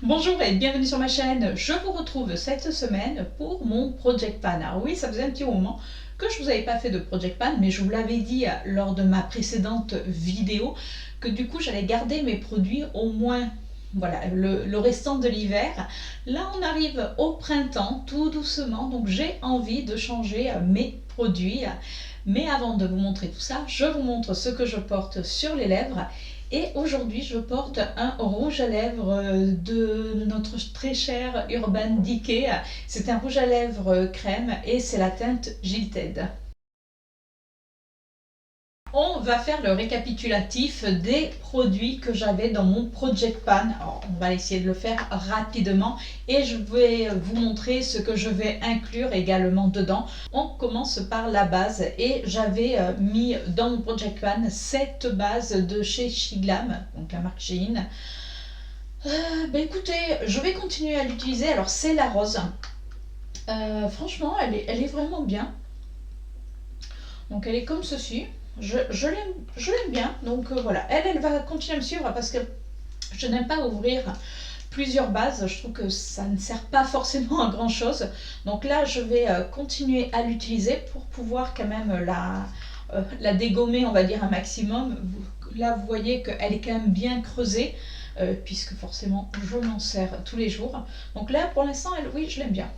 Bonjour et bienvenue sur ma chaîne. Je vous retrouve cette semaine pour mon Project Pan. Alors oui, ça faisait un petit moment que je vous avais pas fait de Project Pan, mais je vous l'avais dit lors de ma précédente vidéo que du coup j'allais garder mes produits au moins voilà, le restant de l'hiver. Là on arrive au printemps tout doucement, donc j'ai envie de changer mes produits. Mais avant de vous montrer tout ça, je vous montre ce que je porte sur les lèvres. Et aujourd'hui, je porte un rouge à lèvres de notre très cher Urban Decay. C'est un rouge à lèvres crème et c'est la teinte Gilted. On va faire le récapitulatif des produits que j'avais dans mon Project Pan. Alors, on va essayer de le faire rapidement et je vais vous montrer ce que je vais inclure également dedans. On commence par la base et j'avais mis dans mon Project Pan cette base de chez Shiglam, donc la marque Shein. Écoutez, je vais continuer à l'utiliser. Alors c'est la rose. Franchement, elle est vraiment bien. Donc elle est comme ceci. Je l'aime bien. Donc voilà, elle va continuer à me suivre parce que je n'aime pas ouvrir plusieurs bases. Je trouve que ça ne sert pas forcément à grand chose. Donc là, je vais continuer à l'utiliser pour pouvoir quand même la dégommer, on va dire, un maximum. Là, vous voyez qu'elle est quand même bien creusée. Puisque forcément je m'en sers tous les jours. Donc là pour l'instant, oui, je l'aime bien.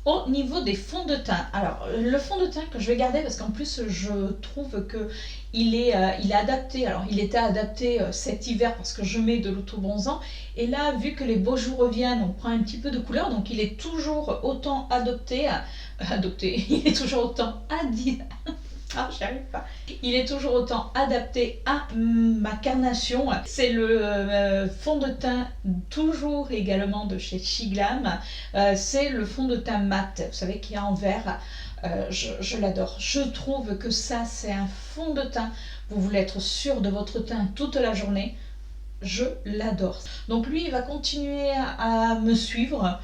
Au niveau des fonds de teint, alors le fond de teint que je vais garder parce qu'en plus je trouve que il est adapté. Alors il était adapté cet hiver parce que je mets de l'auto-bronzant et là vu que les beaux jours reviennent, on prend un petit peu de couleur, donc il est toujours autant il est toujours autant j'y arrive pas. Il est toujours autant adapté à ma carnation. C'est le fond de teint toujours également de chez Shiglam. C'est le fond de teint mat, vous savez, qui est en verre. Je l'adore. Je trouve que ça, c'est un fond de teint. Vous voulez être sûr de votre teint toute la journée. Je l'adore. Donc lui, il va continuer à me suivre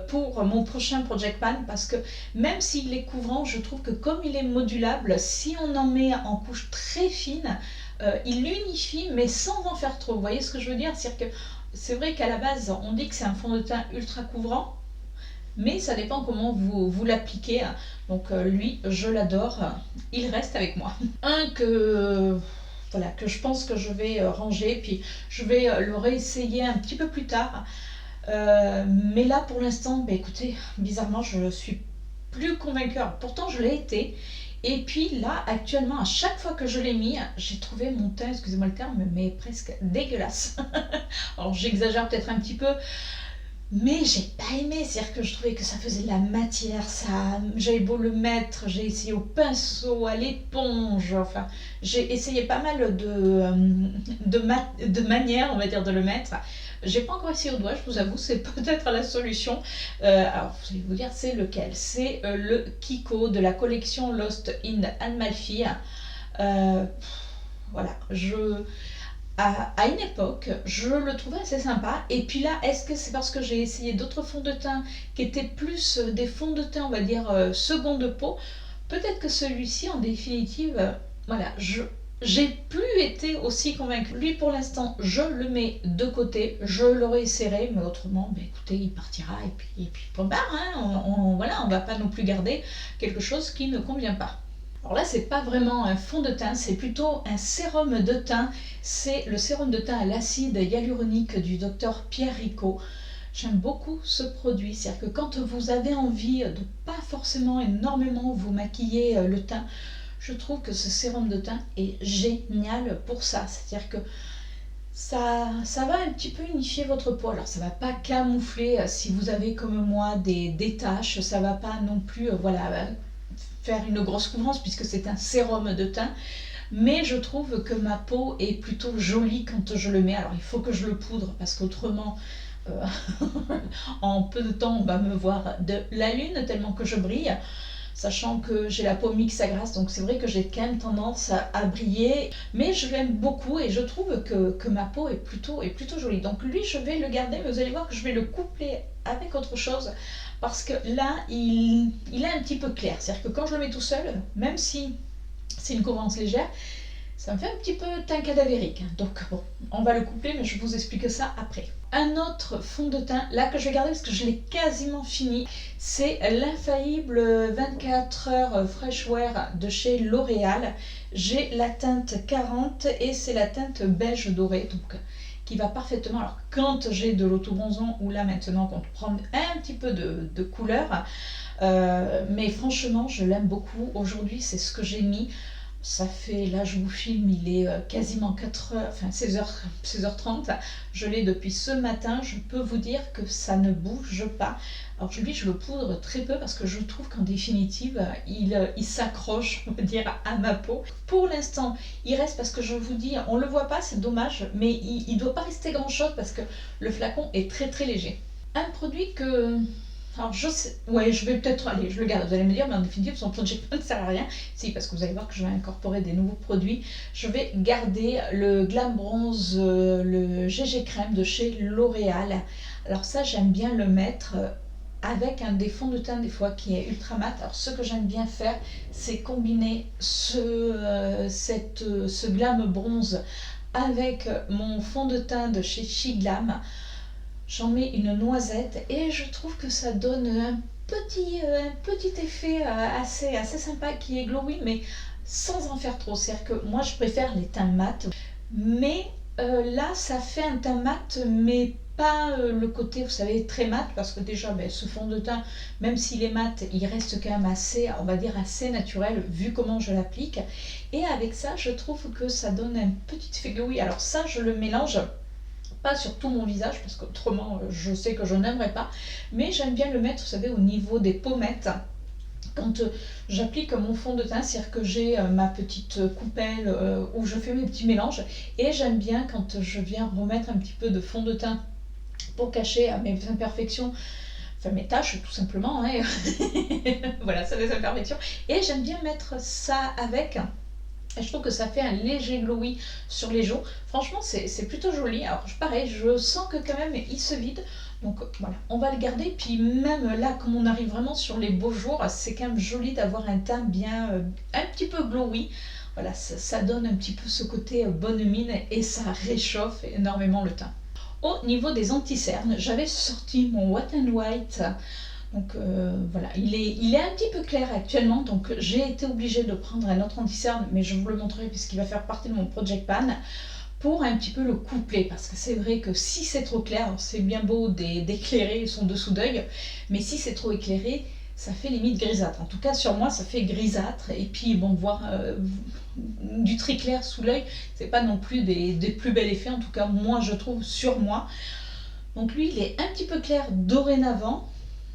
pour mon prochain Project Pan parce que même s'il est couvrant, je trouve que comme il est modulable, si on en met en couche très fine, il l'unifie mais sans en faire trop. Vous voyez ce que je veux dire? C'est-à-dire que c'est vrai qu'à la base, on dit que c'est un fond de teint ultra couvrant, mais ça dépend comment vous l'appliquez. Donc lui, je l'adore, il reste avec moi. Un que voilà, que je pense que je vais ranger, puis je vais le réessayer un petit peu plus tard. Mais là, pour l'instant, écoutez, bizarrement, je suis plus convaincue. Alors, pourtant, je l'ai été. Et puis là, actuellement, à chaque fois que je l'ai mis, j'ai trouvé mon teint, excusez-moi le terme, mais presque dégueulasse. Alors, j'exagère peut-être un petit peu, mais j'ai pas aimé, c'est-à-dire que je trouvais que ça faisait de la matière, ça, j'avais beau le mettre, j'ai essayé au pinceau, à l'éponge, enfin, j'ai essayé pas mal de manières, on va dire, de le mettre. J'ai pas encore essayé au doigt, je vous avoue, c'est peut-être la solution. Alors, je vais vous dire, c'est lequel? C'est le Kiko de la collection Lost in Amalfi. Voilà, à une époque, je le trouvais assez sympa. Et puis là, est-ce que c'est parce que j'ai essayé d'autres fonds de teint qui étaient plus des fonds de teint, on va dire, seconde peau? Peut-être que celui-ci, en définitive, voilà, j'ai plus été aussi convaincue. Lui, pour l'instant, je le mets de côté, je le réessayerai, mais autrement, écoutez, il partira et puis point barre, hein, voilà, on va pas non plus garder quelque chose qui ne convient pas. Alors là, c'est pas vraiment un fond de teint, c'est plutôt un sérum de teint. C'est le sérum de teint à l'acide hyaluronique du docteur Pierre Ricot. J'aime beaucoup ce produit, c'est-à-dire que quand vous avez envie de pas forcément énormément vous maquiller le teint, je trouve que ce sérum de teint est génial pour ça. C'est-à-dire que ça va un petit peu unifier votre peau. Alors ça va pas camoufler si vous avez comme moi des taches, ça va pas non plus voilà, faire une grosse couvrance puisque c'est un sérum de teint. Mais je trouve que ma peau est plutôt jolie quand je le mets. Alors il faut que je le poudre parce qu'autrement, en peu de temps, on va me voir de la lune tellement que je brille. Sachant que j'ai la peau mixte à grasse, donc c'est vrai que j'ai quand même tendance à briller. Mais je l'aime beaucoup et je trouve que ma peau est plutôt jolie. Donc lui, je vais le garder, mais vous allez voir que je vais le coupler avec autre chose. Parce que là, il est un petit peu clair. C'est-à-dire que quand je le mets tout seul, même si c'est une couvrance légère, Ça me fait un petit peu teint cadavérique, hein. Donc bon, on va le coupler, mais je vous explique ça après. Un autre fond de teint, là que je vais garder parce que je l'ai quasiment fini, c'est l'infaillible 24 heures Fresh Wear de chez L'Oréal. J'ai la teinte 40 et c'est la teinte beige doré, donc qui va parfaitement. Alors quand j'ai de l'autobronzant ou là maintenant qu'on prend un petit peu de couleur, mais franchement je l'aime beaucoup. Aujourd'hui c'est ce que j'ai mis. Ça fait, là je vous filme, il est quasiment 4h, enfin 16h30. Je l'ai depuis ce matin. Je peux vous dire que ça ne bouge pas. Alors lui, je le poudre très peu parce que je trouve qu'en définitive, il s'accroche, on va dire, à ma peau. Pour l'instant, il reste, parce que je vous dis, on le voit pas, c'est dommage, mais il ne doit pas rester grand chose parce que le flacon est très très léger. Un produit que... Alors je sais, ouais, je vais peut-être, allez, je le garde, vous allez me dire, mais en définitive, son project ne sert à rien. Si, parce que vous allez voir que je vais incorporer des nouveaux produits. Je vais garder le Glam Bronze, le GG Crème de chez L'Oréal. Alors ça, j'aime bien le mettre avec un des fonds de teint des fois qui est ultra mat. Alors ce que j'aime bien faire, c'est combiner ce Glam Bronze avec mon fond de teint de chez She Glam. J'en mets une noisette et je trouve que ça donne un petit effet assez sympa qui est glowy, mais sans en faire trop. C'est-à-dire que moi je préfère les teints mat, mais là ça fait un teint mat, mais pas le côté, vous savez, très mat, parce que déjà ce fond de teint, même s'il est mat, il reste quand même assez, on va dire, assez naturel vu comment je l'applique. Et avec ça, je trouve que ça donne un petit effet glowy. Alors ça, je le mélange pas sur tout mon visage parce qu'autrement je sais que je n'aimerais pas, mais j'aime bien le mettre, vous savez, au niveau des pommettes quand j'applique mon fond de teint. C'est-à-dire que j'ai ma petite coupelle où je fais mes petits mélanges, et j'aime bien quand je viens remettre un petit peu de fond de teint pour cacher mes imperfections, enfin mes tâches tout simplement, hein. Voilà, c'est des imperfections, et j'aime bien mettre ça avec. Et je trouve que ça fait un léger glowy sur les joues. Franchement, c'est plutôt joli. Alors pareil, je sens que quand même il se vide. Donc voilà, on va le garder. Puis même là, comme on arrive vraiment sur les beaux jours, c'est quand même joli d'avoir un teint bien, un petit peu glowy. Voilà, ça donne un petit peu ce côté bonne mine et ça réchauffe énormément le teint. Au niveau des anti-cernes, j'avais sorti mon Wet n White. Donc voilà, il est un petit peu clair actuellement, donc j'ai été obligée de prendre un autre anti-cerne, mais je vous le montrerai puisqu'il va faire partie de mon project pan, pour un petit peu le coupler, parce que c'est vrai que si c'est trop clair, c'est bien beau d'éclairer son dessous d'œil, mais si c'est trop éclairé, ça fait limite grisâtre. En tout cas sur moi ça fait grisâtre, et puis bon, voir du très clair sous l'œil, c'est pas non plus des plus bels effets, en tout cas moi je trouve sur moi. Donc lui il est un petit peu clair dorénavant.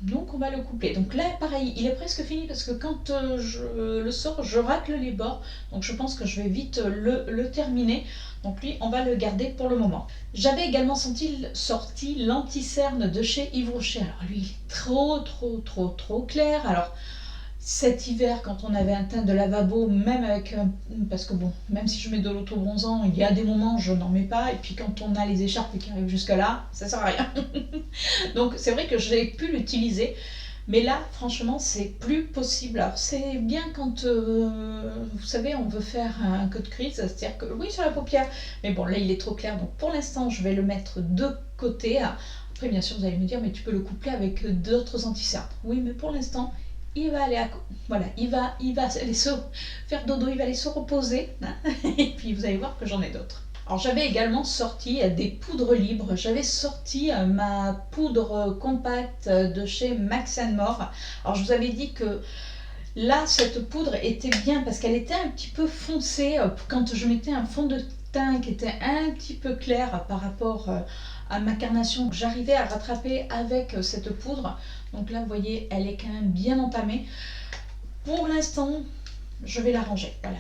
Donc on va le coupler. Donc là pareil, il est presque fini parce que quand je le sors, je racle les bords. Donc je pense que je vais vite le terminer. Donc lui, on va le garder pour le moment. J'avais également sorti l'anti-cerne de chez Yves Rocher. Alors lui, il est trop clair. Alors cet hiver, quand on avait un teint de lavabo, même avec, parce que bon, même si je mets de l'autobronzant, il y a des moments je n'en mets pas, et puis quand on a les écharpes qui arrivent jusqu'à là, ça sert à rien. Donc c'est vrai que j'ai pu l'utiliser, mais là franchement c'est plus possible. Alors c'est bien quand vous savez, on veut faire un cut crease, c'est-à-dire que oui, sur la paupière, mais bon là il est trop clair, donc pour l'instant je vais le mettre de côté. Après bien sûr vous allez me dire, mais tu peux le coupler avec d'autres anti-cernes. Oui, mais pour l'instant il va aller voilà, il va aller se faire dodo, il va aller se reposer, hein. Et puis vous allez voir que j'en ai d'autres. Alors j'avais également sorti des poudres libres. J'avais sorti ma poudre compacte de chez Max & More. Alors je vous avais dit que là cette poudre était bien parce qu'elle était un petit peu foncée quand je mettais un fond de teint qui était un petit peu clair par rapport à ma carnation, que j'arrivais à rattraper avec cette poudre. Donc là vous voyez, elle est quand même bien entamée. Pour l'instant je vais la ranger. Voilà,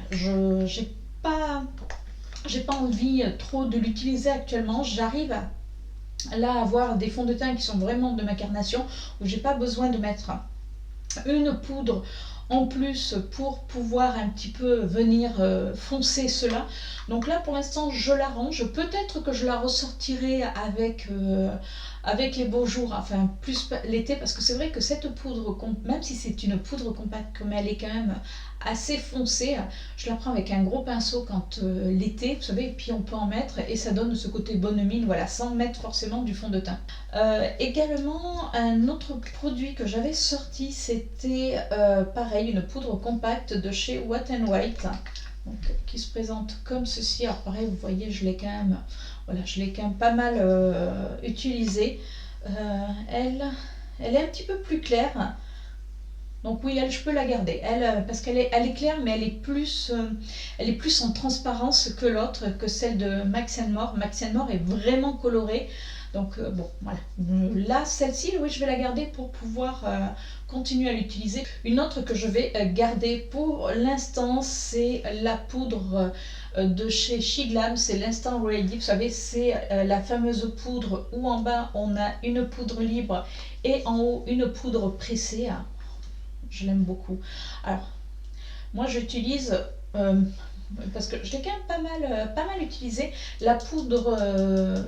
j'ai pas envie trop de l'utiliser actuellement. J'arrive là à avoir des fonds de teint qui sont vraiment de ma carnation, où j'ai pas besoin de mettre une poudre en plus pour pouvoir un petit peu venir foncer cela. Donc là pour l'instant je la range. Peut-être que je la ressortirai avec avec les beaux jours, enfin plus l'été, parce que c'est vrai que cette poudre, même si c'est une poudre compacte, comme elle est quand même assez foncée, je la prends avec un gros pinceau quand l'été, vous savez, et puis on peut en mettre et ça donne ce côté bonne mine, voilà, sans mettre forcément du fond de teint. Également, un autre produit que j'avais sorti, c'était pareil, une poudre compacte de chez Wet n White, donc, qui se présente comme ceci. Alors pareil, vous voyez, je l'ai quand même, voilà, je l'ai quand même pas mal utilisée. Elle est un petit peu plus claire. Donc oui, je peux la garder. Parce qu'elle est claire, mais elle est plus en transparence que l'autre, que celle de Max More. Max More est vraiment colorée. Donc bon, voilà. Là, celle-ci, oui, je vais la garder pour pouvoir continuer à l'utiliser. Une autre que je vais garder pour l'instant, c'est la poudre de chez Shiglam, c'est l'Instant Ready. Vous savez, c'est la fameuse poudre où en bas, on a une poudre libre et en haut, une poudre pressée. Je l'aime beaucoup. Alors, moi j'utilise, parce que je l'ai quand même pas mal utilisé, la poudre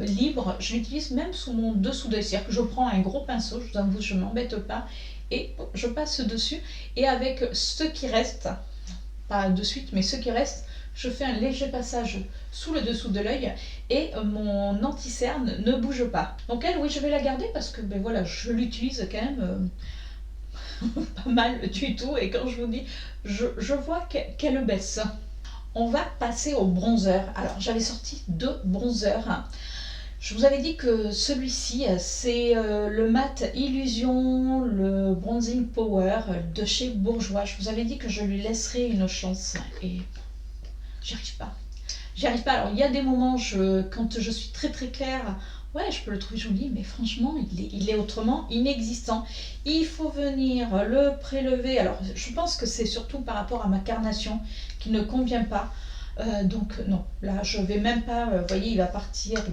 libre, je l'utilise même sous mon dessous d'œil. C'est-à-dire que je prends un gros pinceau, je vous avoue, je ne m'embête pas, et je passe dessus. Et avec ce qui reste, pas de suite, mais ce qui reste, je fais un léger passage sous le dessous de l'œil et mon anti-cerne ne bouge pas. Donc elle, oui, je vais la garder parce que ben voilà, je l'utilise quand même pas mal du tout, et quand je vous dis, je vois qu'elle baisse. On va passer au bronzer. Alors j'avais sorti 2 bronzers. Je vous avais dit que celui-ci, c'est le Matte Illusion, le Bronzing Power de chez Bourjois. Je vous avais dit que je lui laisserais une chance et j'y arrive pas. J'y arrive pas. Alors il y a des moments, quand je suis très claire, ouais, je peux le trouver joli, mais franchement, il est autrement inexistant. Il faut venir le prélever. Alors, je pense que c'est surtout par rapport à ma carnation qui ne convient pas. Donc, non, là, je vais même pas... vous voyez, il va partir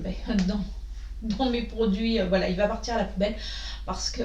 dans mes produits. Voilà, il va partir à la poubelle parce que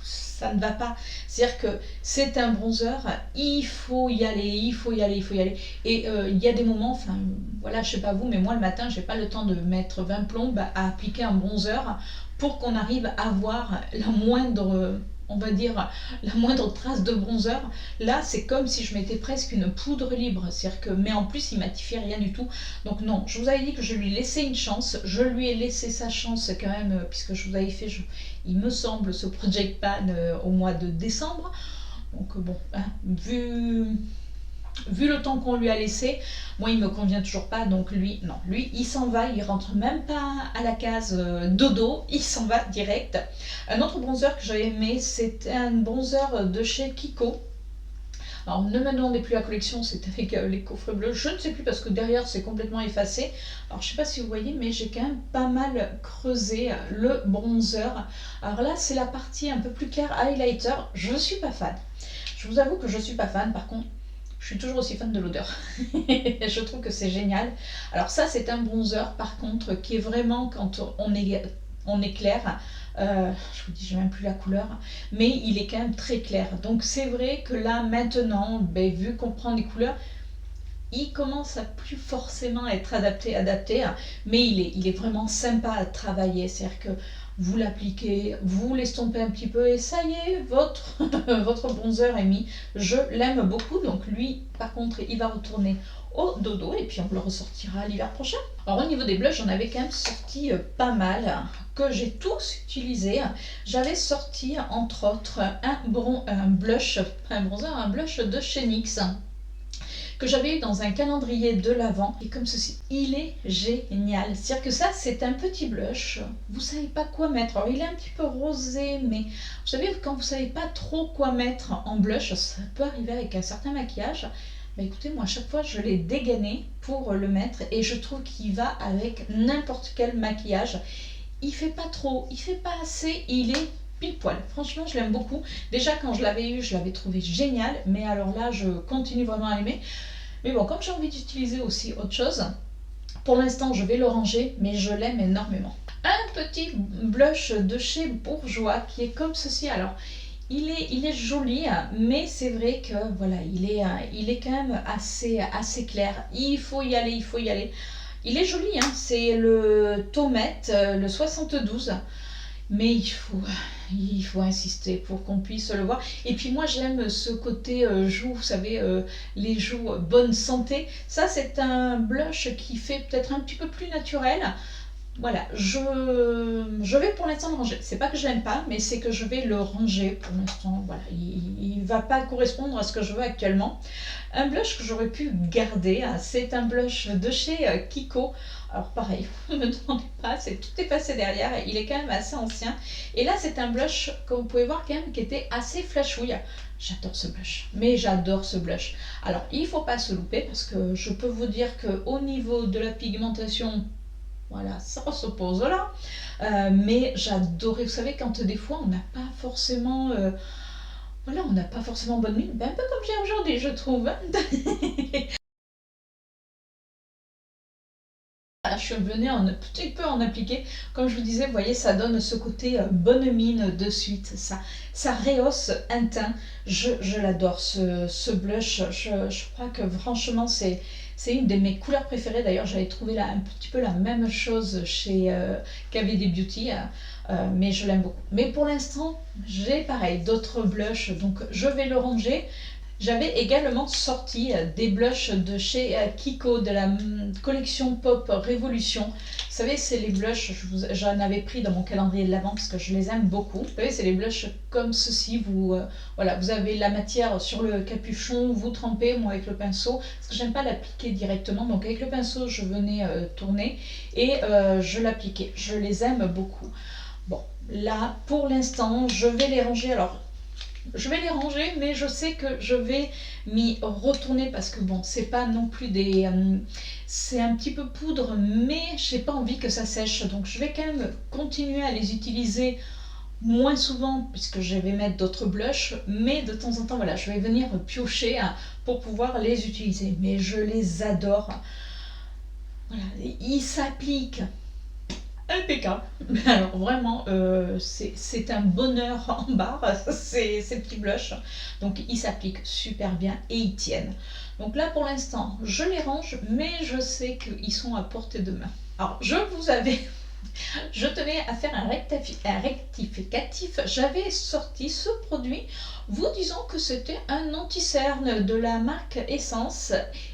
ça ne va pas. C'est-à-dire que c'est un bronzer, il faut y aller, il faut y aller, il faut y aller. Et il y a des moments, enfin voilà, je sais pas vous, mais moi le matin, j'ai pas le temps de mettre 20 plombes à appliquer un bronzer pour qu'on arrive à avoir la moindre, on va dire, la moindre trace de bronzer. Là, c'est comme si je mettais presque une poudre libre, c'est-à-dire que, mais en plus, il matifie rien du tout. Donc non, je vous avais dit que je lui laissais une chance, je lui ai laissé sa chance quand même, puisque je vous avais fait, il me semble, ce Project Pan au mois de décembre. Donc bon, hein, vu le temps qu'on lui a laissé, moi il me convient toujours pas, donc lui, non, lui il s'en va, il rentre même pas à la case dodo, il s'en va direct. Un autre bronzer que j'ai aimé, c'est un bronzer de chez Kiko. Alors ne me demandez plus la collection, c'est avec les coffrets bleus, je ne sais plus parce que derrière c'est complètement effacé. Alors je sais pas si vous voyez, mais j'ai quand même pas mal creusé le bronzer. Alors là c'est la partie un peu plus claire highlighter, je suis pas fan. Je vous avoue que je suis pas fan, par contre je suis toujours aussi fan de l'odeur. Je trouve que c'est génial. Alors ça, c'est un bronzer, par contre, qui est vraiment, quand on est clair, je vous dis, je n'ai même plus la couleur, mais il est quand même très clair. Donc c'est vrai que là, maintenant, ben, vu qu'on prend des couleurs, il commence à plus forcément être adapté, mais il est vraiment sympa à travailler. C'est-à-dire que vous l'appliquez, vous l'estompez un petit peu et ça y est, votre bronzer est mis. Je l'aime beaucoup, donc lui, par contre, il va retourner au dodo et puis on le ressortira l'hiver prochain. Alors au niveau des blushs, j'en avais quand même sorti pas mal, que j'ai tous utilisés. J'avais sorti un blush de chez NYX, que j'avais eu dans un calendrier de l'Avent, et comme ceci, il est génial. C'est-à-dire que ça, c'est un petit blush, vous savez pas quoi mettre. Alors il est un petit peu rosé, mais vous savez, quand vous savez pas trop quoi mettre en blush, ça peut arriver avec un certain maquillage. Bah écoutez, moi à chaque fois je l'ai dégainé pour le mettre et je trouve qu'il va avec n'importe quel maquillage. Il fait pas trop, il fait pas assez, il est pile poil. Franchement, je l'aime beaucoup. Déjà, quand je l'avais eu, je l'avais trouvé génial. Mais alors là, je continue vraiment à l'aimer. Mais bon, comme j'ai envie d'utiliser aussi autre chose, pour l'instant, je vais le ranger, mais je l'aime énormément. Un petit blush de chez Bourjois qui est comme ceci. Alors, il est joli, mais c'est vrai que voilà, il est quand même assez clair. Il faut y aller, il faut y aller. Il est joli, hein, c'est le Tomette, le 72. Mais il faut insister pour qu'on puisse le voir. Et puis moi j'aime ce côté joues, vous savez, les joues bonne santé. Ça c'est un blush qui fait peut-être un petit peu plus naturel. Voilà, je vais pour l'instant le ranger. C'est pas que je l'aime pas, mais c'est que je vais le ranger pour l'instant. Voilà, il va pas correspondre à ce que je veux actuellement. Un blush que j'aurais pu garder, hein, c'est un blush de chez Kiko. Alors pareil, ne me demandez pas, c'est tout effacé derrière, il est quand même assez ancien. Et là c'est un blush, comme vous pouvez voir quand même, qui était assez flashouille. J'adore ce blush, mais j'adore ce blush. Alors il ne faut pas se louper parce que je peux vous dire qu'au niveau de la pigmentation, voilà, ça s'oppose là. Mais j'adorais, vous savez, quand des fois on n'a pas forcément... voilà, on n'a pas forcément bonne mine, ben, un peu comme j'ai aujourd'hui, je trouve. Je suis venue un petit peu en appliquer. Comme je vous disais, vous voyez, ça donne ce côté bonne mine de suite. Ça rehausse un teint. Je l'adore, ce blush. Je crois que franchement, c'est une de mes couleurs préférées. D'ailleurs, j'avais trouvé là un petit peu la même chose chez KVD Beauty. Mais je l'aime beaucoup. Mais pour l'instant, j'ai pareil, d'autres blushs. Donc, je vais le ranger. J'avais également sorti des blushs de chez Kiko, de la collection Pop Révolution. Vous savez, c'est les blushs, j'en avais pris dans mon calendrier de l'Avent parce que je les aime beaucoup. Vous savez, c'est les blushs comme ceci. Voilà, vous avez la matière sur le capuchon, vous trempez, moi avec le pinceau, parce que j'aime pas l'appliquer directement. Donc avec le pinceau, je venais tourner et je l'appliquais. Je les aime beaucoup. Bon, là, pour l'instant, je vais les ranger. Alors, je vais les ranger, mais je sais que je vais m'y retourner parce que bon, c'est pas non plus des... c'est un petit peu poudre, mais j'ai pas envie que ça sèche. Donc je vais quand même continuer à les utiliser moins souvent puisque je vais mettre d'autres blushs, mais de temps en temps, voilà, je vais venir piocher pour pouvoir les utiliser. Mais je les adore. Voilà, ils s'appliquent. Impeccable. Alors vraiment, c'est un bonheur en barre, ces petits blushs. Donc ils s'appliquent super bien et ils tiennent. Donc là pour l'instant, je les range, mais je sais qu'ils sont à portée de main. Alors je tenais à faire un rectificatif. J'avais sorti ce produit vous disant que c'était un anti-cerne de la marque Essence.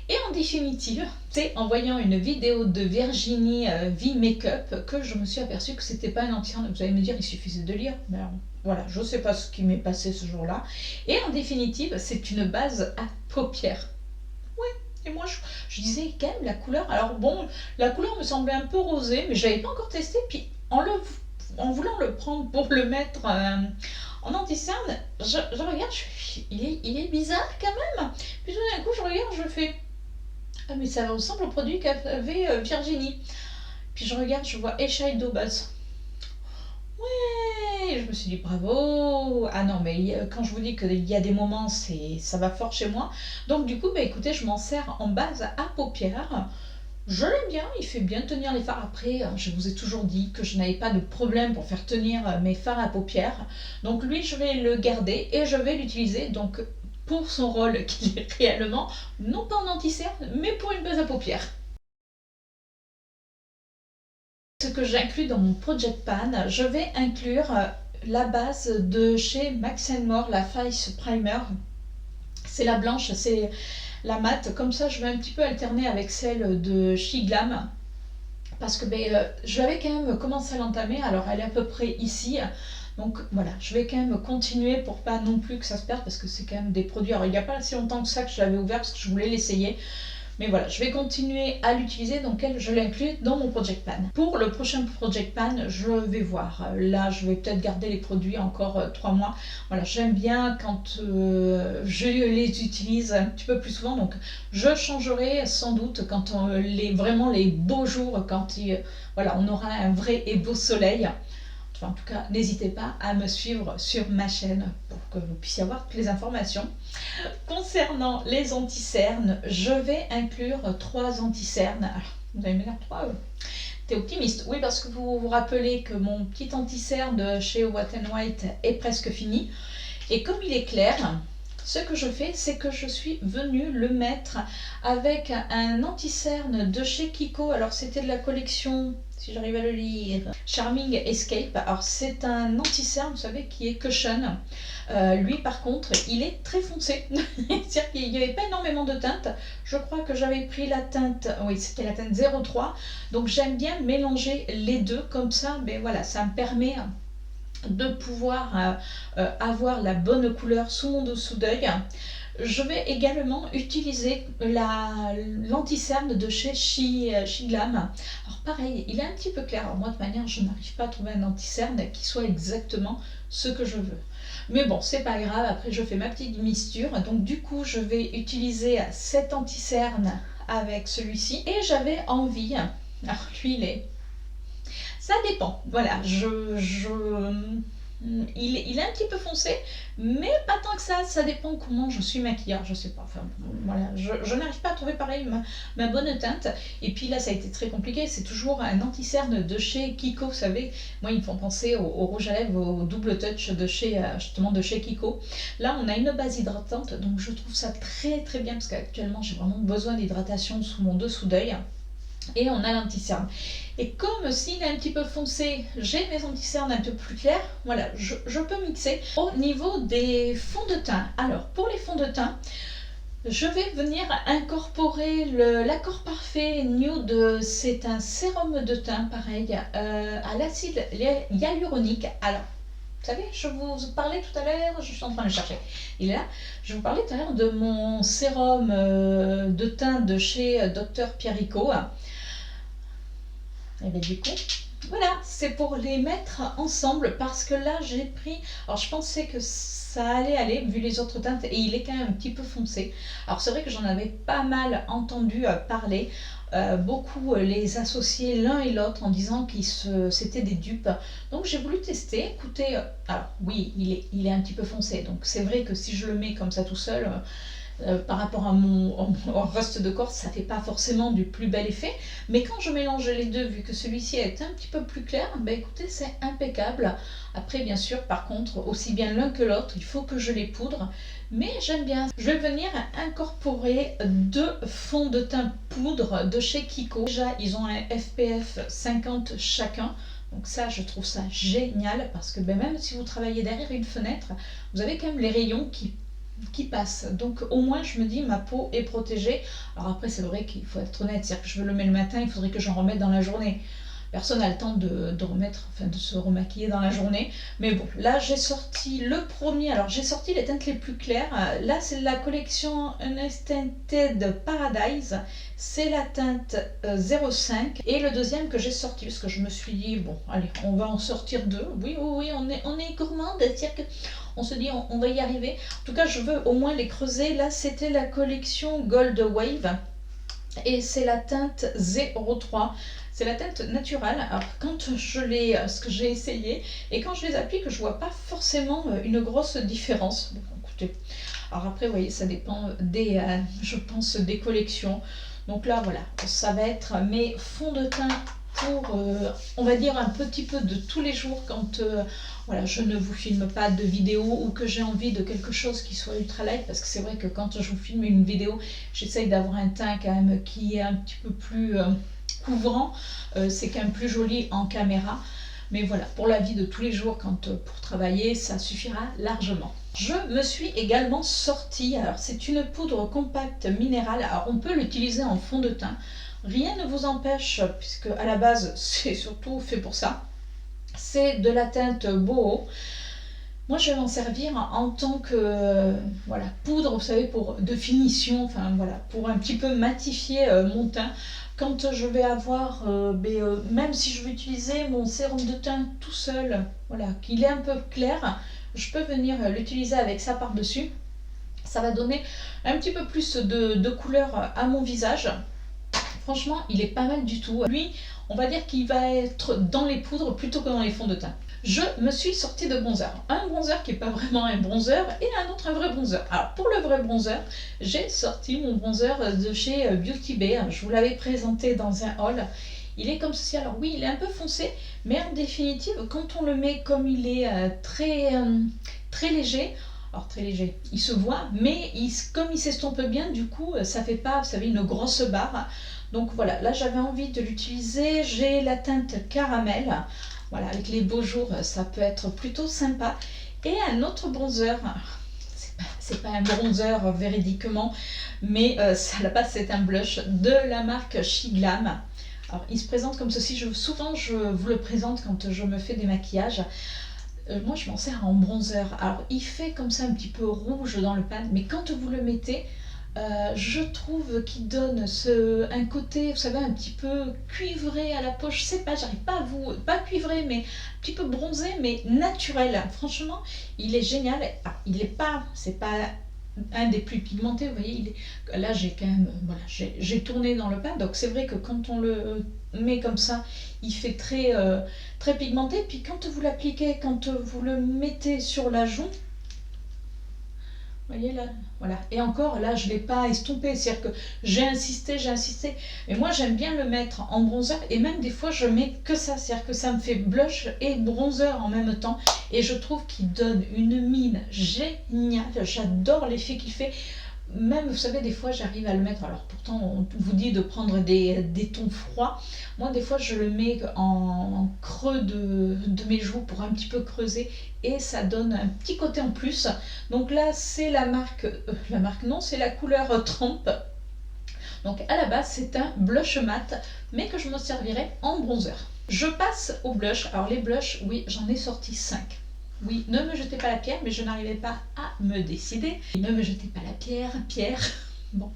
Et en définitive, c'est en voyant une vidéo de Virginie V-Makeup que je me suis aperçue que c'était pas un anti-cerne. Vous allez me dire, il suffisait de lire. Mais voilà, je ne sais pas ce qui m'est passé ce jour-là. Et en définitive, c'est une base à paupières. Et moi, je disais quand même la couleur. Alors bon, la couleur me semblait un peu rosée, mais je n'avais pas encore testé. Puis en voulant le prendre pour le mettre en anti-cerne, je regarde, il est bizarre quand même. Puis tout d'un coup, je regarde, je fais ah mais ça ressemble au produit qu'avait Virginie. Puis je regarde, je vois Eyeshadow Base. Ouais, je me suis dit bravo. Ah non, mais quand je vous dis qu'il y a des moments, ça va fort chez moi. Donc du coup, bah écoutez, je m'en sers en base à paupières. Je l'aime bien, il fait bien tenir les fards. Après, je vous ai toujours dit que je n'avais pas de problème pour faire tenir mes fards à paupières. Donc lui, je vais le garder et je vais l'utiliser donc pour son rôle qu'il est réellement, non pas en anti-cerne, mais pour une base à paupières. Ce que j'inclus dans mon Project Pan, je vais inclure la base de chez Max More, la Face Primer. C'est la blanche, c'est la mate. Comme ça, je vais un petit peu alterner avec celle de Shiglam. Parce que je l'avais quand même commencé à l'entamer. Alors, elle est à peu près ici. Donc voilà, je vais quand même continuer pour pas non plus que ça se perde. Parce que c'est quand même des produits. Alors, il n'y a pas si longtemps que ça que je l'avais ouvert parce que je voulais l'essayer. Mais voilà, je vais continuer à l'utiliser, donc je l'inclus dans mon Project Pan. Pour le prochain Project Pan, je vais voir. Là, je vais peut-être garder les produits encore 3 mois. Voilà, j'aime bien quand je les utilise un petit peu plus souvent. Donc, je changerai sans doute quand vraiment les beaux jours, quand voilà, on aura un vrai et beau soleil. Enfin, en tout cas, n'hésitez pas à me suivre sur ma chaîne pour que vous puissiez avoir toutes les informations. Concernant les anti-cernes, je vais inclure 3 anti-cernes. Vous allez me dire 3 T'es optimiste? Oui, parce que vous vous rappelez que mon petit anti-cerne de chez Wet n White est presque fini. Et comme il est clair, ce que je fais, c'est que je suis venue le mettre avec un anti-cerne de chez Kiko. Alors c'était de la collection, si j'arrive à le lire, Charming Escape. Alors c'est un anti-cerne, vous savez, qui est cushion. Lui par contre, il est très foncé. C'est-à-dire qu'il n'y avait pas énormément de teinte. Je crois que j'avais pris la teinte, oui, c'était la teinte 03. Donc j'aime bien mélanger les deux comme ça. Mais voilà, ça me permet de pouvoir avoir la bonne couleur sous mon dessous d'œil. Je vais également utiliser l'anti-cerne de chez Shiglam. Alors pareil, il est un petit peu clair. Alors moi de manière, je n'arrive pas à trouver un anti-cerne qui soit exactement ce que je veux. Mais bon, c'est pas grave, après je fais ma petite mixture. Donc du coup, je vais utiliser cet anti-cerne avec celui-ci. Et j'avais envie, alors lui il est... Ça dépend, voilà, il est un petit peu foncé, mais pas tant que ça dépend comment je suis maquillée, je sais pas, enfin voilà, je n'arrive pas à trouver pareil ma bonne teinte. Et puis là ça a été très compliqué, c'est toujours un anti-cerne de chez Kiko, vous savez, moi ils me font penser au rouge à lèvres, au double touch de chez, justement de chez Kiko. Là on a une base hydratante, donc je trouve ça très très bien, parce qu'actuellement j'ai vraiment besoin d'hydratation sous mon dessous d'œil. Et on a l'anti-cerne. Et comme s'il est un petit peu foncé, j'ai mes anti-cernes un peu plus clairs, voilà, je peux mixer. Au niveau des fonds de teint, alors pour les fonds de teint, je vais venir incorporer l'Accord Parfait Nude. C'est un sérum de teint pareil à l'acide hyaluronique. Alors, vous savez, je vous parlais tout à l'heure, je suis en train de le chercher, il est là, je vous parlais tout à l'heure de mon sérum de teint de chez Dr Pierrico. Et bien du coup, voilà, c'est pour les mettre ensemble, parce que là j'ai pris, alors je pensais que ça allait aller vu les autres teintes, et il est quand même un petit peu foncé. Alors c'est vrai que j'en avais pas mal entendu parler, beaucoup les associer l'un et l'autre en disant qu'ils c'était des dupes. Donc j'ai voulu tester, écoutez, alors oui, il est un petit peu foncé, donc c'est vrai que si je le mets comme ça tout seul, par rapport à au reste de corps, ça ne fait pas forcément du plus bel effet. Mais quand je mélange les deux, vu que celui-ci est un petit peu plus clair, ben écoutez, c'est impeccable. Après, bien sûr, par contre, aussi bien l'un que l'autre, il faut que je les poudre. Mais j'aime bien. Je vais venir incorporer 2 fonds de teint poudre de chez Kiko. Déjà, ils ont un SPF 50 chacun. Donc ça, je trouve ça génial, parce que ben, même si vous travaillez derrière une fenêtre, vous avez quand même les rayons qui passe. Donc au moins je me dis ma peau est protégée. Alors après c'est vrai qu'il faut être honnête, c'est-à-dire que je le mets le matin, il faudrait que j'en remette dans la journée. Personne n'a le temps de remettre, enfin de se remaquiller dans la journée. Mais bon, là j'ai sorti le premier, alors j'ai sorti les teintes les plus claires. Là c'est la collection Unstinted Paradise. C'est la teinte 05. Et le deuxième que j'ai sorti, parce que je me suis dit, bon allez, on va en sortir 2. Oui, on est gourmande, c'est-à-dire que on se dit on va y arriver. En tout cas, je veux au moins les creuser. Là, c'était la collection Gold Wave. Et c'est la teinte 03. C'est la teinte naturelle. Alors, quand ce que j'ai essayé, et quand je les applique, je vois pas forcément une grosse différence. Bon, écoutez. Alors après, vous voyez, ça dépend je pense, des collections. Donc là, voilà, ça va être mes fonds de teint pour, on va dire, un petit peu de tous les jours quand voilà, je ne vous filme pas de vidéo ou que j'ai envie de quelque chose qui soit ultra light, parce que c'est vrai que quand je vous filme une vidéo, j'essaye d'avoir un teint quand même qui est un petit peu plus couvrant, c'est quand même plus joli en caméra. Mais voilà, pour la vie de tous les jours, pour travailler, ça suffira largement. Je me suis également sortie, alors c'est une poudre compacte minérale, alors on peut l'utiliser en fond de teint. Rien ne vous empêche, puisque à la base c'est surtout fait pour ça. C'est de la teinte Boho. Moi je vais m'en servir en tant que voilà, poudre, vous savez, de finition, enfin voilà, pour un petit peu matifier mon teint. Quand je vais avoir, même si je vais utiliser mon sérum de teint tout seul, voilà, qu'il est un peu clair, je peux venir l'utiliser avec ça par-dessus. Ça va donner un petit peu plus de couleur à mon visage. Franchement, il est pas mal du tout. Lui, on va dire qu'il va être dans les poudres plutôt que dans les fonds de teint. Je me suis sortie de bronzer. Un bronzer qui n'est pas vraiment un bronzer et un vrai bronzer. Alors pour le vrai bronzer, j'ai sorti mon bronzer de chez Beauty Bay. Je vous l'avais présenté dans un haul. Il est comme ceci. Alors oui, il est un peu foncé, mais en définitive, quand on le met comme il est très léger, Alors très léger, il se voit, mais comme il s'estompe bien, du coup ça fait pas, vous savez, une grosse barre. Donc voilà, là j'avais envie de l'utiliser. J'ai la teinte caramel, voilà, avec les beaux jours ça peut être plutôt sympa. Et un autre bronzer, c'est pas un bronzer véridiquement, mais ça à la base c'est un blush de la marque She Glam. Alors il se présente comme ceci, souvent je vous le présente quand je me fais des maquillages. Moi je m'en sers en bronzer. Alors il fait comme ça un petit peu rouge dans le pan, mais quand vous le mettez, je trouve qu'il donne un côté, vous savez, un petit peu cuivré à la peau. Je sais pas, j'arrive pas à vous, pas cuivré, mais un petit peu bronzé, mais naturel. Franchement, il est génial. Ah, il est pas, c'est pas un des plus pigmentés, vous voyez. Là, j'ai quand même, voilà, j'ai tourné dans le pan, donc c'est vrai que quand on le met comme ça, il fait très pigmenté. Puis quand vous l'appliquez, quand vous le mettez sur la joue, vous voyez là, voilà. Et encore, là, je ne l'ai pas estompé. C'est-à-dire que j'ai insisté. Et moi, j'aime bien le mettre en bronzer. Et même des fois, je mets que ça. C'est-à-dire que ça me fait blush et bronzer en même temps. Et je trouve qu'il donne une mine géniale. J'adore l'effet qu'il fait. Même, vous savez, des fois, j'arrive à le mettre. Alors, pourtant, on vous dit de prendre des tons froids. Moi, des fois, je le mets en creux de mes joues pour un petit peu creuser. Et ça donne un petit côté en plus. Donc là, c'est la marque non, c'est la couleur Trump. Donc, à la base, c'est un blush mat, mais que je me servirai en bronzer. Je passe au blush. Alors, les blushs, oui, j'en ai sorti 5. Oui, ne me jetez pas la pierre, mais je n'arrivais pas à me décider. Ne me jetez pas la pierre, Pierre. Bon.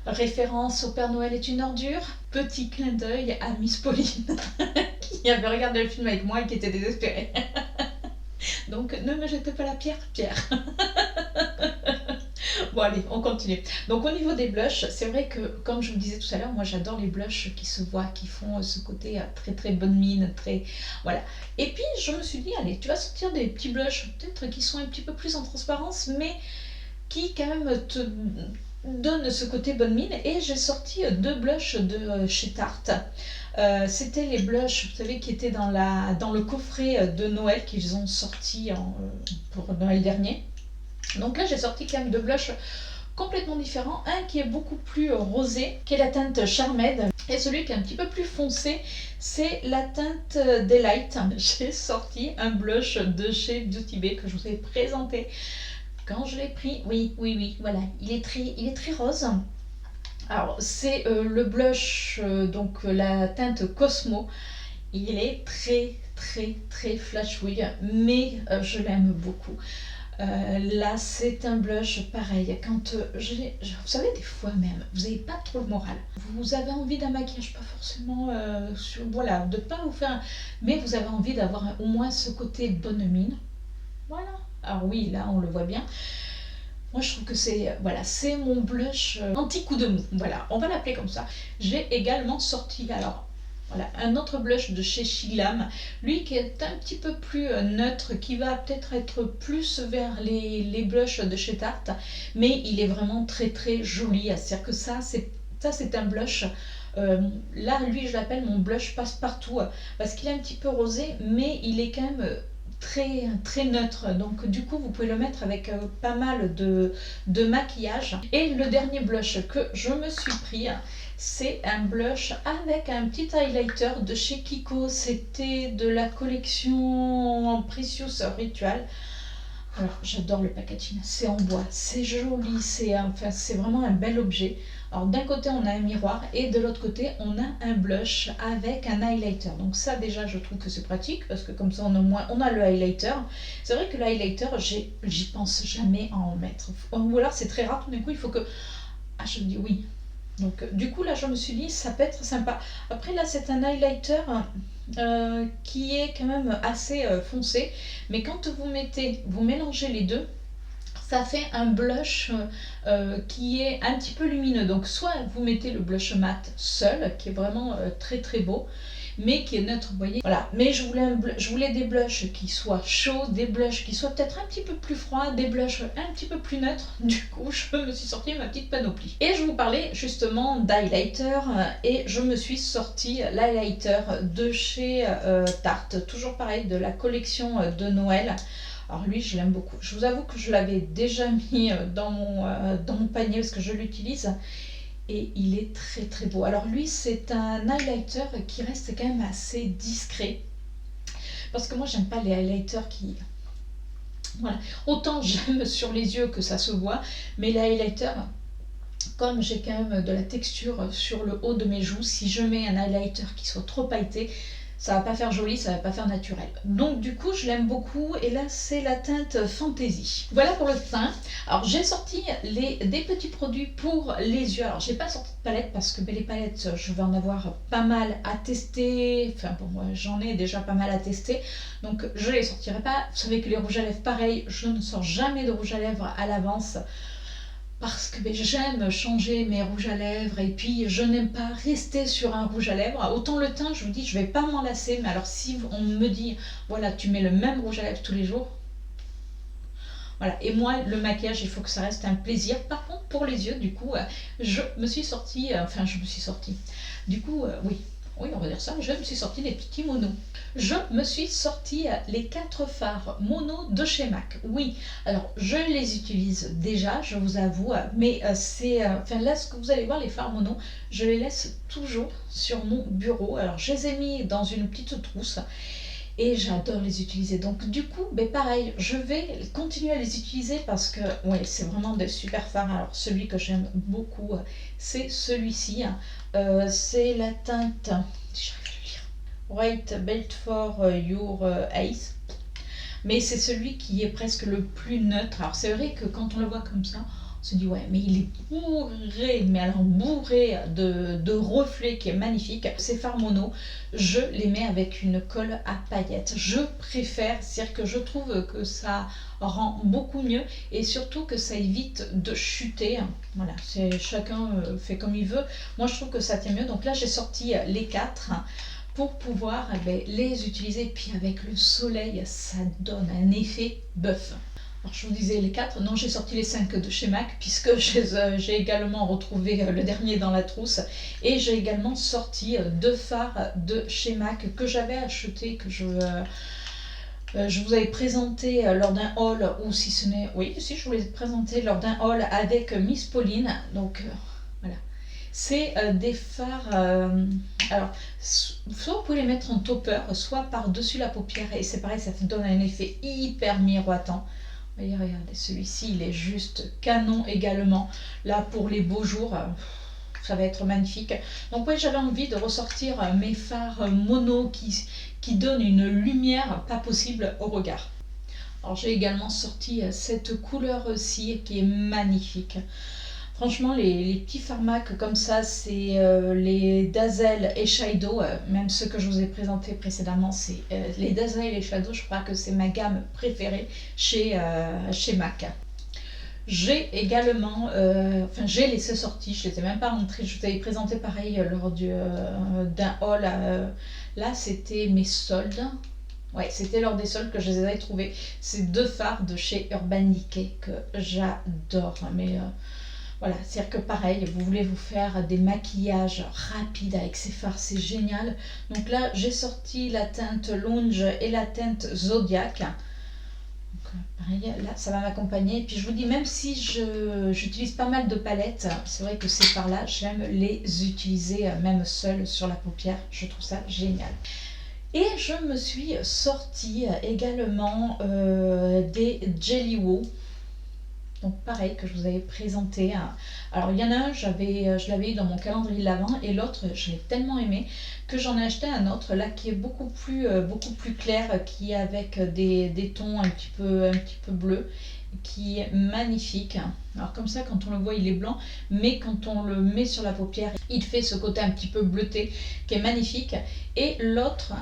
Référence au Père Noël est une ordure. Petit clin d'œil à Miss Pauline, qui avait regardé le film avec moi et qui était désespérée. Donc, ne me jetez pas la pierre, Pierre. Bon allez, on continue. Donc au niveau des blushs, c'est vrai que comme je vous disais tout à l'heure, moi j'adore les blushs qui se voient, qui font ce côté très bonne mine, très voilà. Et puis je me suis dit, allez, tu vas sortir des petits blushs peut-être qui sont un petit peu plus en transparence, mais qui quand même te donnent ce côté bonne mine. Et j'ai sorti 2 blushs de chez Tarte. C'était les blushs, vous savez, qui étaient dans le coffret de Noël qu'ils ont sorti pour Noël dernier. Donc là, j'ai sorti quand même 2 blushs complètement différents. Un qui est beaucoup plus rosé, qui est la teinte Charmed. Et celui qui est un petit peu plus foncé, c'est la teinte Delight. J'ai sorti un blush de chez Beauty Bay que je vous ai présenté quand je l'ai pris. Oui, voilà. Il est très rose. Alors, c'est le blush, donc la teinte Cosmo. Il est très flashouille, mais je l'aime beaucoup. Là, c'est un blush pareil. Quand vous savez, des fois même, vous n'avez pas trop le moral. Vous avez envie d'un maquillage, pas forcément, voilà, de pas vous faire, mais vous avez envie d'avoir au moins ce côté bonne mine. Voilà. Alors oui, là, on le voit bien. Moi, je trouve que c'est mon blush anti-coup de mou. Voilà, on va l'appeler comme ça. J'ai également sorti, alors, voilà, un autre blush de chez She Glam, lui qui est un petit peu plus neutre, qui va peut-être être plus vers les blushs de chez Tarte, mais il est vraiment très joli. C'est-à-dire que ça c'est un blush, là lui je l'appelle mon blush passe-partout, parce qu'il est un petit peu rosé, mais il est quand même très neutre, donc du coup vous pouvez le mettre avec pas mal de maquillage. Et le dernier blush que je me suis pris, c'est un blush avec un petit highlighter de chez Kiko. C'était de la collection Precious Ritual. Alors j'adore le packaging, c'est en bois, c'est joli, c'est vraiment un bel objet. Alors d'un côté on a un miroir et de l'autre côté on a un blush avec un highlighter. Donc ça déjà je trouve que c'est pratique parce que comme ça on a le highlighter. C'est vrai que le highlighter j'y pense jamais à en mettre. Ou alors c'est très rare, tout d'un coup il faut que... Ah je me dis oui. Donc du coup là je me suis dit ça peut être sympa. Après là c'est un highlighter qui est quand même assez foncé. Mais quand vous mélangez les deux, ça fait un blush qui est un petit peu lumineux. Donc soit vous mettez le blush mat seul, qui est vraiment très beau, mais qui est neutre, vous voyez. Voilà, mais je voulais des blushs qui soient chauds, des blushs qui soient peut-être un petit peu plus froids, des blushs un petit peu plus neutres. Du coup, je me suis sorti ma petite panoplie. Et je vous parlais justement d'highlighter, et je me suis sorti l'highlighter de chez Tarte, toujours pareil, de la collection de Noël. Alors lui, je l'aime beaucoup. Je vous avoue que je l'avais déjà mis dans mon panier parce que je l'utilise. Et il est très très beau. Alors lui, c'est un highlighter qui reste quand même assez discret. Parce que moi, j'aime pas les highlighters qui... Voilà. Autant j'aime sur les yeux que ça se voit, mais les highlighters, comme j'ai quand même de la texture sur le haut de mes joues, si je mets un highlighter qui soit trop pailleté, ça va pas faire joli, ça va pas faire naturel. Donc du coup, je l'aime beaucoup et là, c'est la teinte Fantasy. Voilà pour le teint. Alors j'ai sorti des petits produits pour les yeux. Alors j'ai pas sorti de palette parce que les palettes, je vais en avoir pas mal à tester. Enfin bon, moi j'en ai déjà pas mal à tester. Donc je les sortirai pas. Vous savez que les rouges à lèvres, pareil, je ne sors jamais de rouge à lèvres à l'avance. Parce que j'aime changer mes rouges à lèvres et puis je n'aime pas rester sur un rouge à lèvres. Autant le teint, je vous dis, je vais pas m'en lasser, mais alors si on me dit, voilà, tu mets le même rouge à lèvres tous les jours, voilà. Et moi, le maquillage, il faut que ça reste un plaisir. Par contre, pour les yeux, du coup, je me suis sortie, du coup, oui, on va dire ça, je me suis sortie des petits monos. Je me suis sortie les 4 fards mono de chez MAC. Oui, alors je les utilise déjà, je vous avoue, mais là, ce que vous allez voir, les fards mono, je les laisse toujours sur mon bureau. Alors je les ai mis dans une petite trousse. Et j'adore les utiliser. Donc du coup, pareil, je vais continuer à les utiliser parce que ouais, c'est vraiment des super fards. Alors celui que j'aime beaucoup, c'est celui-ci. C'est la teinte, si j'arrive à le lire, White Belt for Your Eyes. Mais c'est celui qui est presque le plus neutre. Alors c'est vrai que quand on le voit comme ça, on se dit ouais, mais il est bourré, mais alors bourré de reflets qui est magnifique. Ces fards mono, je les mets avec une colle à paillettes. Je préfère, c'est-à-dire que je trouve que ça rend beaucoup mieux et surtout que ça évite de chuter. Voilà, c'est chacun fait comme il veut. Moi je trouve que ça tient mieux. Donc là j'ai sorti les 4 pour pouvoir les utiliser. Puis avec le soleil, ça donne un effet bœuf. Alors je vous disais les 4, non j'ai sorti les 5 de chez MAC puisque j'ai également retrouvé le dernier dans la trousse et j'ai également sorti 2 fards de chez MAC que j'avais acheté, que je vous avais présenté lors d'un haul, ou si ce n'est, oui si je vous l'ai présenté lors d'un haul avec Miss Pauline, donc voilà. C'est des fards, alors soit vous pouvez les mettre en topper, soit par-dessus la paupière et c'est pareil, ça donne un effet hyper miroitant. Et regardez, celui-ci, il est juste canon également. Là, pour les beaux jours, ça va être magnifique. Donc oui, j'avais envie de ressortir mes fards mono qui donnent une lumière pas possible au regard. Alors j'ai également sorti cette couleur-ci qui est magnifique. Franchement, les petits fards MAC comme ça, c'est les Dazzle et Shadow, même ceux que je vous ai présentés précédemment, c'est les Dazzle et Shadow, je crois que c'est ma gamme préférée chez MAC. J'ai également, j'ai laissé sortir, je ne les ai même pas montrés, je vous avais présenté pareil lors d'un haul, là c'était mes soldes. Ouais, c'était lors des soldes que je les avais trouvés. C'est 2 fards de chez Urban Decay que j'adore, mais... Voilà, c'est-à-dire que pareil, vous voulez vous faire des maquillages rapides avec ces fards, c'est génial. Donc là, j'ai sorti la teinte Lounge et la teinte Zodiac. Donc pareil, là, ça va m'accompagner. Et puis je vous dis, même si j'utilise pas mal de palettes, c'est vrai que ces fards-là, j'aime les utiliser même seuls sur la paupière. Je trouve ça génial. Et je me suis sortie également des Jelly Wow. Donc pareil, que je vous avais présenté. Alors il y en a un, je l'avais eu dans mon calendrier de l'Avent et l'autre, je l'ai tellement aimé que j'en ai acheté un autre là qui est beaucoup plus clair, qui est avec des tons un petit peu bleus, qui est magnifique. Alors comme ça, quand on le voit, il est blanc, mais quand on le met sur la paupière, il fait ce côté un petit peu bleuté qui est magnifique. Et l'autre,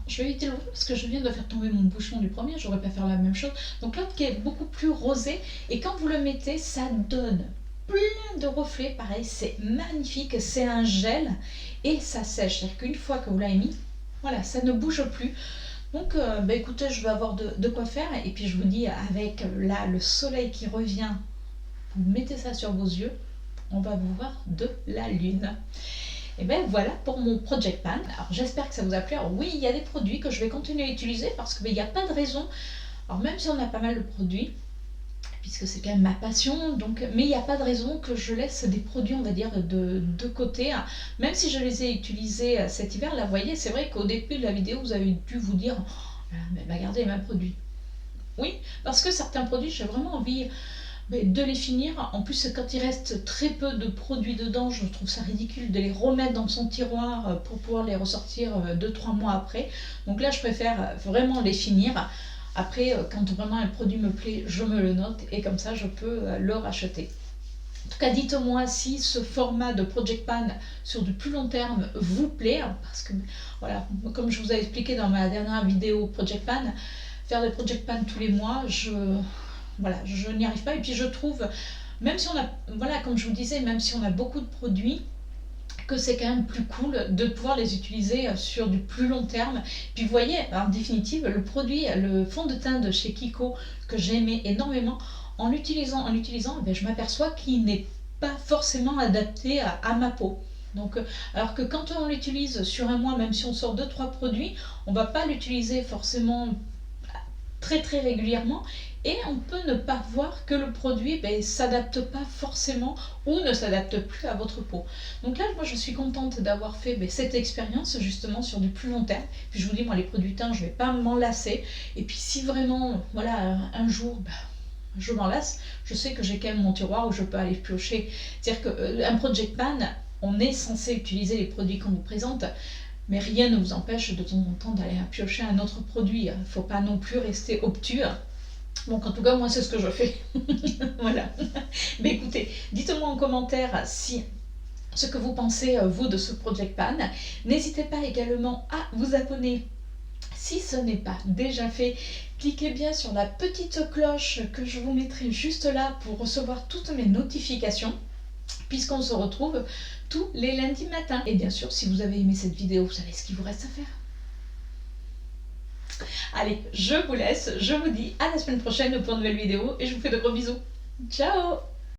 je vais éviter l'ouvrir parce que je viens de faire tomber mon bouchon du premier, j'aurais pas faire la même chose. Donc l'autre qui est beaucoup plus rosé, et quand vous le mettez, ça donne plein de reflets, pareil, c'est magnifique, c'est un gel et ça sèche, c'est-à-dire qu'une fois que vous l'avez mis, voilà, ça ne bouge plus. Donc écoutez, je vais avoir de quoi faire, et puis je vous dis, avec là le soleil qui revient, vous mettez ça sur vos yeux, on va vous voir de la lune. Et bien voilà pour mon Project Pan. Alors j'espère que ça vous a plu. Alors oui, il y a des produits que je vais continuer à utiliser parce qu'il n'y a pas de raison. Alors même si on a pas mal de produits, puisque c'est quand même ma passion, donc, mais il n'y a pas de raison que je laisse des produits, on va dire, de côté, hein. Même si je les ai utilisés cet hiver, là, vous voyez, c'est vrai qu'au début de la vidéo, vous avez dû vous dire, oh, mais regardez mes produits. Oui, parce que certains produits, j'ai vraiment envie de les finir. En plus, quand il reste très peu de produits dedans, je trouve ça ridicule de les remettre dans son tiroir pour pouvoir les ressortir 2-3 mois après. Donc là, je préfère vraiment les finir. Après, quand vraiment un produit me plaît, je me le note et comme ça, je peux le racheter. En tout cas, dites-moi si ce format de Project Pan sur du plus long terme vous plaît, parce que voilà, comme je vous ai expliqué dans ma dernière vidéo Project Pan, faire des Project Pan tous les mois, je n'y arrive pas. Et puis je trouve, même si on a, voilà, comme je vous disais, même si on a beaucoup de produits, que c'est quand même plus cool de pouvoir les utiliser sur du plus long terme. Puis vous voyez, en définitive, le produit, le fond de teint de chez Kiko, que j'aimais énormément, en l'utilisant, je m'aperçois qu'il n'est pas forcément adapté à ma peau. Donc, alors que quand on l'utilise sur un mois, même si on sort 2-3 produits, on ne va pas l'utiliser forcément très régulièrement, et on peut ne pas voir que le produit s'adapte pas forcément ou ne s'adapte plus à votre peau. Donc là, moi je suis contente d'avoir fait cette expérience justement sur du plus long terme. Puis je vous dis, moi les produits teints, je vais pas m'en lasser. Et puis si vraiment, voilà, un jour je m'en lasse, je sais que j'ai quand même mon tiroir où je peux aller piocher. C'est-à-dire qu'un Project Pan, on est censé utiliser les produits qu'on vous présente, mais rien ne vous empêche de temps en temps d'aller piocher un autre produit. Il ne faut pas non plus rester obtus. Donc en tout cas, moi c'est ce que je fais. Voilà. Mais écoutez, dites-moi en commentaire si ce que vous pensez, vous, de ce Project Pan. N'hésitez pas également à vous abonner si ce n'est pas déjà fait. Cliquez bien sur la petite cloche que je vous mettrai juste là pour recevoir toutes mes notifications, puisqu'on se retrouve tous les lundis matins. Et bien sûr, si vous avez aimé cette vidéo, vous savez ce qu'il vous reste à faire. Allez, je vous laisse, je vous dis à la semaine prochaine pour une nouvelle vidéo et je vous fais de gros bisous. Ciao!